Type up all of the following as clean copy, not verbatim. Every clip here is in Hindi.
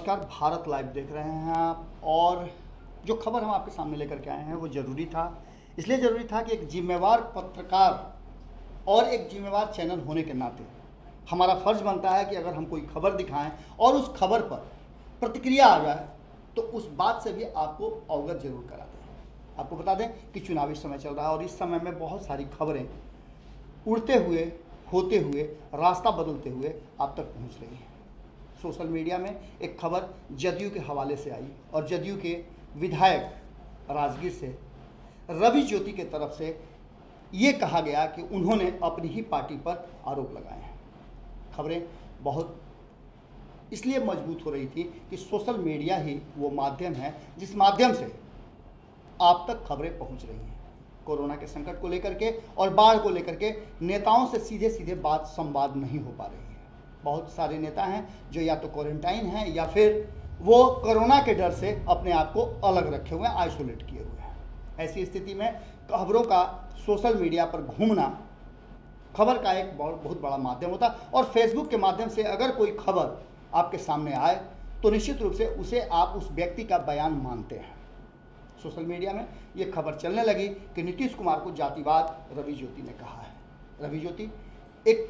नमस्कार, भारत लाइव देख रहे हैं आप। और जो खबर हम आपके सामने लेकर के आए हैं वो ज़रूरी था। इसलिए ज़रूरी था कि एक जिम्मेवार पत्रकार और एक जिम्मेवार चैनल होने के नाते हमारा फ़र्ज़ बनता है कि अगर हम कोई खबर दिखाएं और उस खबर पर प्रतिक्रिया आ जाए तो उस बात से भी आपको अवगत जरूर करा दें। आपको बता दें कि चुनावी समय चल रहा है और इस समय में बहुत सारी खबरें उड़ते हुए, होते हुए, रास्ता बदलते हुए आप तक पहुंच रही हैं। सोशल मीडिया में एक खबर जदयू के हवाले से आई और जदयू के विधायक राजगीर से रवि ज्योति के तरफ से ये कहा गया कि उन्होंने अपनी ही पार्टी पर आरोप लगाए हैं। खबरें बहुत इसलिए मजबूत हो रही थी कि सोशल मीडिया ही वो माध्यम है जिस माध्यम से आप तक खबरें पहुंच रही हैं। कोरोना के संकट को लेकर के और बाढ़ को लेकर के नेताओं से सीधे सीधे बात संवाद नहीं हो पा रही है। बहुत सारे नेता हैं जो या तो क्वारंटाइन हैं या फिर वो कोरोना के डर से अपने आप को अलग रखे हुए हैं, आइसोलेट किए हुए हैं। ऐसी स्थिति में खबरों का सोशल मीडिया पर घूमना खबर का एक बहुत बड़ा माध्यम होता है और फेसबुक के माध्यम से अगर कोई खबर आपके सामने आए तो निश्चित रूप से उसे आप उस व्यक्ति का बयान मानते हैं। सोशल मीडिया में ये खबर चलने लगी कि नीतीश कुमार को जातिवाद रवि ज्योति ने कहा है। रवि ज्योति एक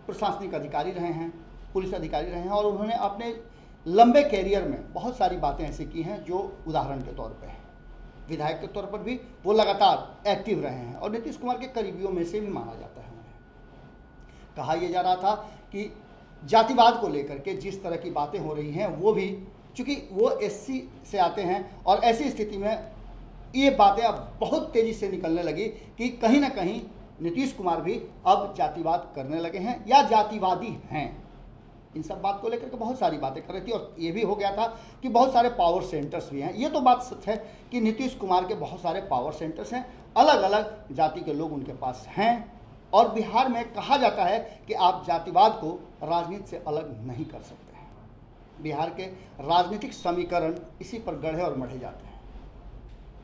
प्रशासनिक अधिकारी रहे हैं, पुलिस अधिकारी रहे हैं और उन्होंने अपने लंबे कैरियर में बहुत सारी बातें ऐसी की हैं जो उदाहरण के तौर पे हैं। विधायक के तौर पर भी वो लगातार एक्टिव रहे हैं और नीतीश कुमार के करीबियों में से भी माना जाता है। कहा यह जा रहा था कि जातिवाद को लेकर के जिस तरह की बातें हो रही हैं वो भी चूँकि वो एससी से आते हैं और ऐसी स्थिति में ये बातें अब बहुत तेज़ी से निकलने लगी कि कहीं ना कहीं नीतीश कुमार भी अब जातिवाद करने लगे हैं या जातिवादी हैं। इन सब बात को लेकर के बहुत सारी बातें कर रही थी और ये भी हो गया था कि बहुत सारे पावर सेंटर्स भी हैं। ये तो बात सच है कि नीतीश कुमार के बहुत सारे पावर सेंटर्स हैं, अलग अलग जाति के लोग उनके पास हैं और बिहार में कहा जाता है कि आप जातिवाद को राजनीति से अलग नहीं कर सकते हैं। बिहार के राजनीतिक समीकरण इसी पर गढ़े और मढ़े जाते हैं।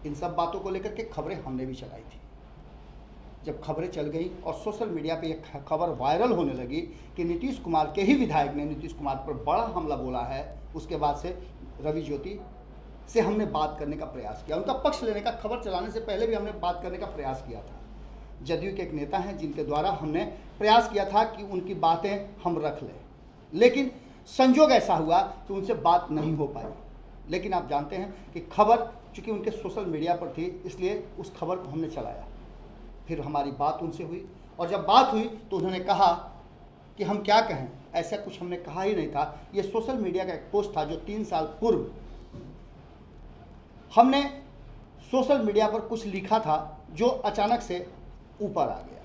इन सब बातों को लेकर के खबरें हमने भी चलाई थी। जब खबरें चल गई और सोशल मीडिया पे एक खबर वायरल होने लगी कि नीतीश कुमार के ही विधायक ने नीतीश कुमार पर बड़ा हमला बोला है, उसके बाद से रवि ज्योति से हमने बात करने का प्रयास किया। उनका पक्ष लेने का, खबर चलाने से पहले भी हमने बात करने का प्रयास किया था। जदयू के एक नेता हैं जिनके द्वारा हमने प्रयास किया था कि उनकी बातें हम रख लें, लेकिन संजोग ऐसा हुआ कि उनसे बात नहीं हो पाई। लेकिन आप जानते हैं कि खबर चूँकि उनके सोशल मीडिया पर थी इसलिए उस खबर को हमने चलाया। फिर हमारी बात उनसे हुई और जब बात हुई तो उन्होंने कहा कि हम क्या कहें, ऐसा कुछ हमने कहा ही नहीं था। ये सोशल मीडिया का एक पोस्ट था जो 3 साल पूर्व हमने सोशल मीडिया पर कुछ लिखा था जो अचानक से ऊपर आ गया।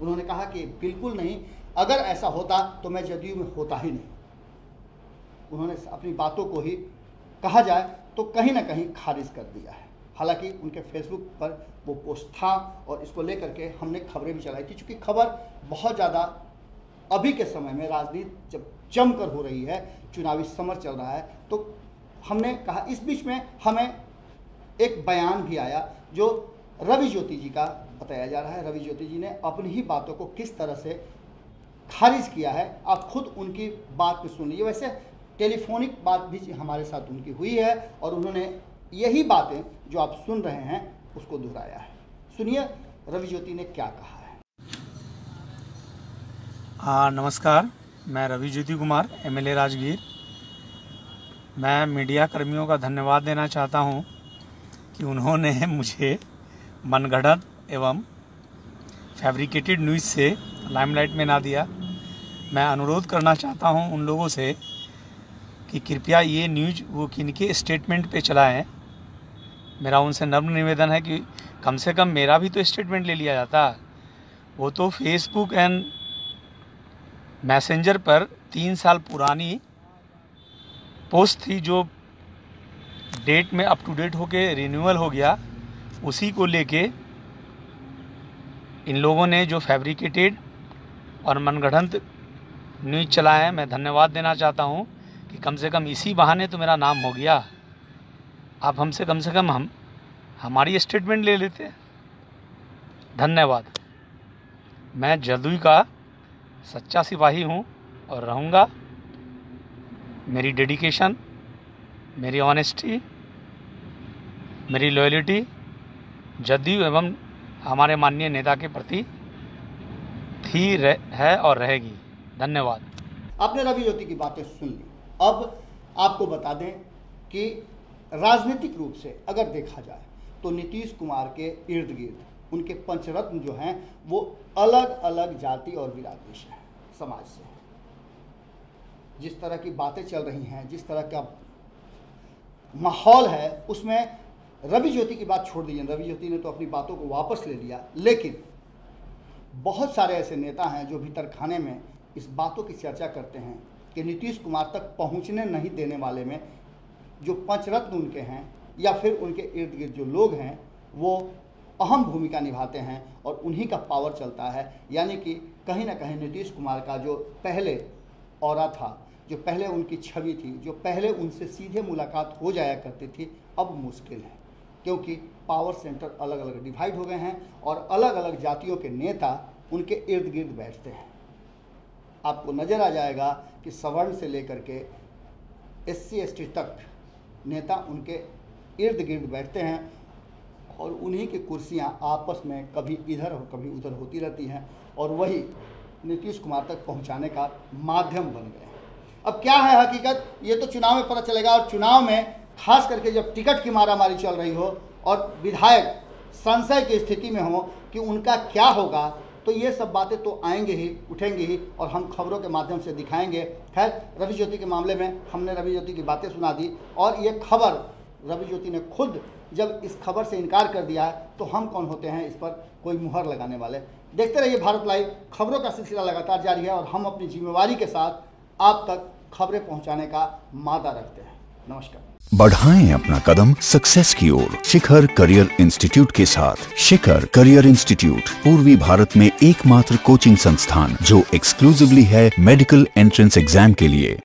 उन्होंने कहा कि बिल्कुल नहीं, अगर ऐसा होता तो मैं जदयू में होता ही नहीं। उन्होंने अपनी बातों को ही कहा जाए तो कहीं ना कहीं खारिज कर दिया है। हालांकि उनके फेसबुक पर वो पोस्ट था और इसको लेकर के हमने खबरें भी चलाई थी। चूँकि खबर बहुत ज़्यादा अभी के समय में राजनीति जब जमकर हो रही है, चुनावी समर चल रहा है, तो हमने कहा इस बीच में हमें एक बयान भी आया जो रवि ज्योति जी का बताया जा रहा है। रवि ज्योति जी ने अपनी ही बातों को किस तरह से खारिज किया है, आप खुद उनकी बात में सुन लीजिए। वैसे टेलीफोनिक बात भी हमारे साथ उनकी हुई है और उन्होंने यही बातें जो आप सुन रहे हैं उसको दोहराया है। सुनिए रवि ज्योति ने क्या कहा है। नमस्कार, मैं रवि ज्योति कुमार, एमएलए राजगीर। मैं मीडिया कर्मियों का धन्यवाद देना चाहता हूं कि उन्होंने मुझे मनगढ़ंत एवं फैब्रिकेटेड न्यूज़ से लाइमलाइट में ना दिया। मैं अनुरोध करना चाहता हूं उन लोगों से कि कृपया ये न्यूज़ वो किनके स्टेटमेंट पे चलाएं। मेरा उनसे नम्र निवेदन है कि कम से कम मेरा भी तो स्टेटमेंट ले लिया जाता। वो तो फेसबुक एंड मैसेंजर पर 3 साल पुरानी पोस्ट थी जो डेट में अप टू डेट होके रिन्यूअल हो गया। उसी को लेके इन लोगों ने जो फैब्रिकेटेड और मनगढ़ंत न्यूज़ चलाए हैं, मैं धन्यवाद देना चाहता हूं कि कम से कम इसी बहाने तो मेरा नाम हो गया। आप हमसे कम से कम हमारी स्टेटमेंट ले लेते। धन्यवाद। मैं जदयू का सच्चा सिपाही हूं और रहूंगा। मेरी डेडिकेशन, मेरी ऑनेस्टी, मेरी लॉयल्टी जदयू एवं हमारे माननीय नेता के प्रति है और रहेगी। धन्यवाद। आपने रवि ज्योति की बातें सुन ली। अब आपको बता दें कि राजनीतिक रूप से अगर देखा जाए तो नीतीश कुमार के इर्द गिर्द उनके पंचरत्न जो हैं वो अलग अलग जाति और विरासत से हैं, समाज से। जिस तरह की बातें चल रही हैं, जिस तरह का माहौल है, उसमें रवि ज्योति की बात छोड़ दीजिए। रवि ज्योति ने तो अपनी बातों को वापस ले लिया, लेकिन बहुत सारे ऐसे नेता हैं जो भीतर खाने में इस बातों की चर्चा करते हैं कि नीतीश कुमार तक पहुंचने नहीं देने वाले में जो पंचरत्न उनके हैं या फिर उनके इर्द गिर्द जो लोग हैं वो अहम भूमिका निभाते हैं और उन्हीं का पावर चलता है। यानी कि कहीं ना कहीं नीतीश कुमार का जो पहले ऑरा था, जो पहले उनकी छवि थी, जो पहले उनसे सीधे मुलाकात हो जाया करती थी, अब मुश्किल है, क्योंकि पावर सेंटर अलग अलग डिवाइड हो गए हैं और अलग अलग जातियों के नेता उनके इर्द गिर्द बैठते हैं। आपको नज़र आ जाएगा कि सवर्ण से लेकर के SC ST तक नेता उनके इर्द गिर्द बैठते हैं और उन्हीं की कुर्सियां आपस में कभी इधर और कभी उधर होती रहती हैं और वही नीतीश कुमार तक पहुंचाने का माध्यम बन गए हैं। अब क्या है हकीकत, ये तो चुनाव में पता चलेगा। और चुनाव में खास करके जब टिकट की मारामारी चल रही हो और विधायक संशय की स्थिति में हो कि उनका क्या होगा, तो ये सब बातें तो आएंगे ही, उठेंगी ही और हम खबरों के माध्यम से दिखाएंगे। खैर, रवि ज्योति के मामले में हमने रवि ज्योति की बातें सुना दी और ये खबर रवि ज्योति ने खुद जब इस खबर से इनकार कर दिया है तो हम कौन होते हैं इस पर कोई मुहर लगाने वाले। देखते रहिए भारत लाइव। खबरों का सिलसिला लगातार जारी है और हम अपनी जिम्मेवारी के साथ आप तक खबरें पहुंचाने का मादा रखते हैं। नमस्कार। बढ़ाएं अपना कदम सक्सेस की ओर शिखर करियर इंस्टीट्यूट के साथ। शिखर करियर इंस्टीट्यूट पूर्वी भारत में एकमात्र कोचिंग संस्थान जो एक्सक्लूसिवली है मेडिकल एंट्रेंस एग्जाम के लिए।